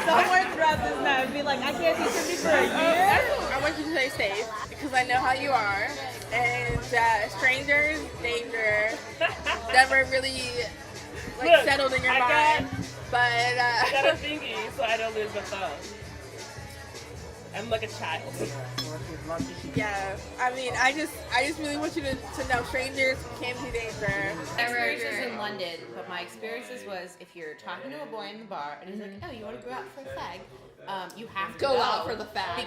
Somewhere throughout this night, be like, I can't see Tiffany for a year. I want you to stay safe because I know how you are, and strangers, danger, never really settled in your mind. I got a thingy so I don't lose the phone. I'm like a child. Yeah, I mean, I just really want you to know strangers can be danger. My experiences in London, but my experiences was if you're talking to a boy in the bar and he's like, oh, you want to go out for a fag? You have to go out for the fag.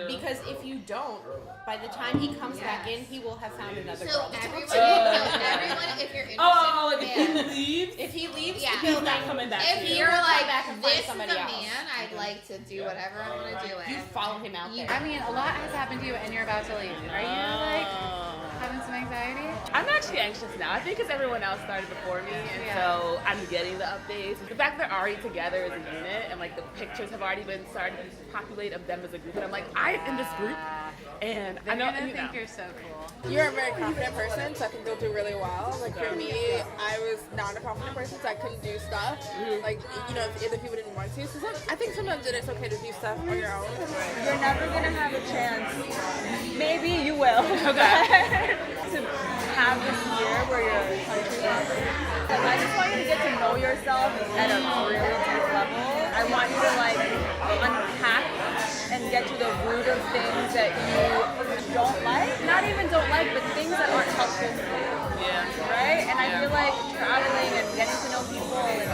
Because if you don't, by the time he comes back in, he will have found another girl. Everyone, if you're interested, if he leaves, he's not coming back. If you're like, this is the man, I'd like to do whatever I'm gonna do. You follow him out there. I mean, a lot has happened to you, and you're about to leave. Are you like having some anxiety? I'm actually anxious now. I think because everyone else started before me, and so I'm getting the updates. The fact that they're already together as a unit, and like the pictures have already been started to populate of them as a group, and I'm like, I'm in this group, and I know you think you're so cool. You're a very confident person, so I think you'll do really well. Like for me, I was not a confident person, so I couldn't do stuff. Like, you know, if other people didn't want to. So I think sometimes it is okay to do stuff on your own. You're never gonna have a chance. Maybe you will. Okay. To have this year where you're a country bumping. Like, I just want you to get to know yourself at a really deep level. I want you to like unpack and get to the root of things that you don't like. Not even don't like, but things that aren't helpful for you. Yeah. Right? And I feel like traveling and getting to know people and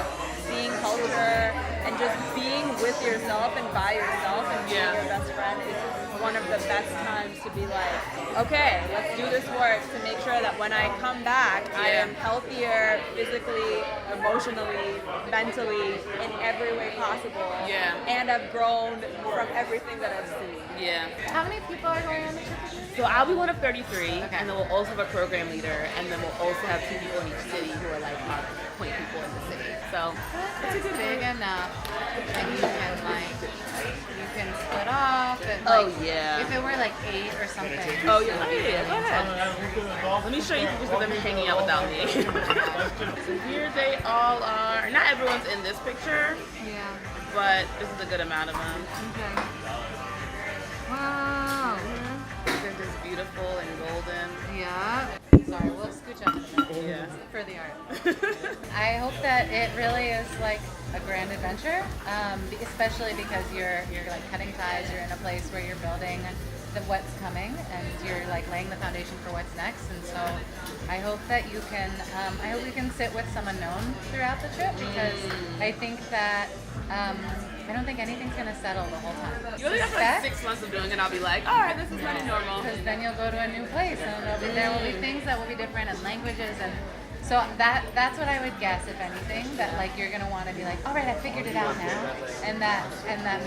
seeing culture and just being with yourself and by yourself and being your best friend is one of the best times to be like, okay, let's do this work to make sure that when I come back, I am healthier physically, emotionally, mentally, in every way possible. Yeah. And I've grown from everything that I've seen. Yeah. How many people are going on the trip with you? So I'll be one of 33, and then we'll also have a program leader, and then we'll also have 2 people in each city who are like our point people in the city. So It's big enough that you can split off. And, if it were like 8 or something. Oh yeah, go ahead. Let me show you pictures of them hanging out without me. So here they all are. Not everyone's in this picture, but this is a good amount of them. Okay. Wow. They're just beautiful and golden. Yeah. Sorry, we'll scooch up in a minute for the art. I hope that it really is like a grand adventure, especially because you're like cutting ties. You're in a place where you're building what's coming, and you're like laying the foundation for what's next. And so, I hope that you can. I hope you can sit with some unknown throughout the trip, because I think that. I don't think anything's gonna settle the whole time. You only have like 6 months of doing it, I'll be like, all right, this is my new normal. Because then you'll go to a new place, and there will be things that will be different, and languages, and so that's what I would guess, if anything, that like you're gonna want to be like, all right, I figured it out now, and that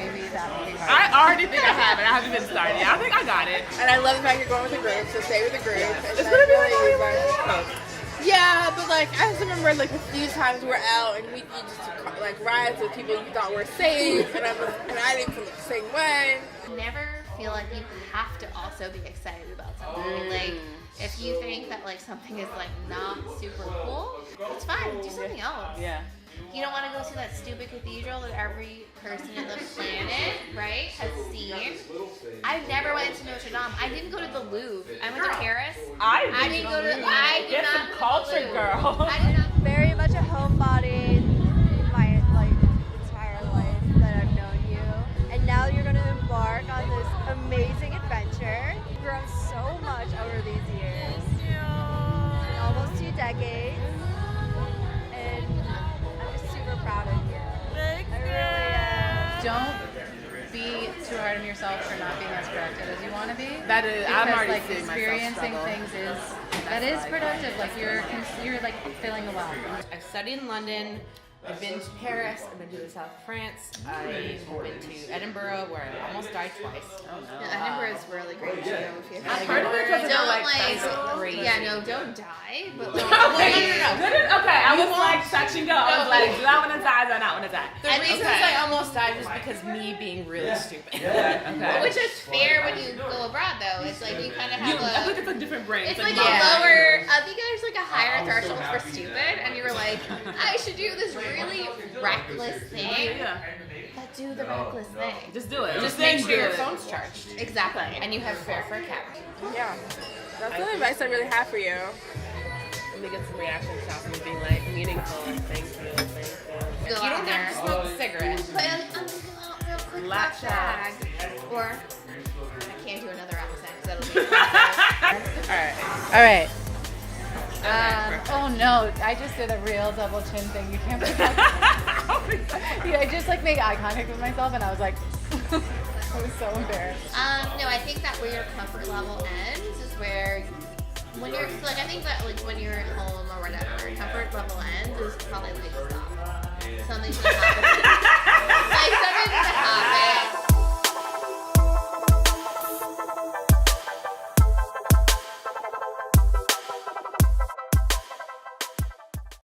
maybe that will be hard. I already think I have it. I haven't even started yet. I think I got it. And I love the fact you're going with the group, so stay with the group. It's gonna be like yeah, but like I just remember like a few times we're out and you just took like rides with people you thought were safe, and I didn't feel the same way. never feel like you have to also be excited about something. Like, if you think that like something is like not super cool, it's fine. Do something else. Yeah. You don't want to go see that stupid cathedral that every person in the planet, right, has seen. I never went to Notre Dame. I didn't go to the Louvre. I went to Paris. I didn't go to. I did Get not some go to culture, the Louvre. girl. I did not. Very much a homebody my entire life that I've known you, and now you're going to embark on this amazing adventure. You've grown so much over these years, almost 2 decades, and I'm just super proud of you. I really am. Don't be too hard on yourself for not being as productive as you want to be. That is, because, I'm already like, seeing myself experiencing struggle. things is productive. Like you're like feeling well. I've studied in London. I've been to Paris. I've been to the south of France. I've been to Edinburgh, where I almost died twice. No, Edinburgh is really great. I've heard of it because Don't they're like, crazy. yeah, no, don't die, but Okay, I was like touch and go. I was like, do I want to die? Do I not want to die? The reasons I almost died was because me being really stupid. Okay. which is fair when you go abroad, though. It's like you kind of have I think it's a different brain. It's like a lower. I think there's like a higher threshold for stupid, and you were like, I should do this really reckless thing, Yeah. but do the reckless thing. Just do it. Just make sure your do it. phone's charged Exactly. and you have fare for a cab. Yeah. That's the advice I really have for you. Let me get some reaction shots of me being like meaningful. Thank you. Go You out don't there. have to smoke a cigarette. But I'm gonna go out real quick. Lap Lap bag. Or I can't do another accent because that'll be. All right. Oh no, I just did a real double chin thing. You can't put that. Yeah, I just like made eye contact with myself and I was like, I was so embarrassed. No, I think that where your comfort level ends is where when you're like I think that like when you're at home or whatever, your comfort level ends is probably like stop. Something's gonna happen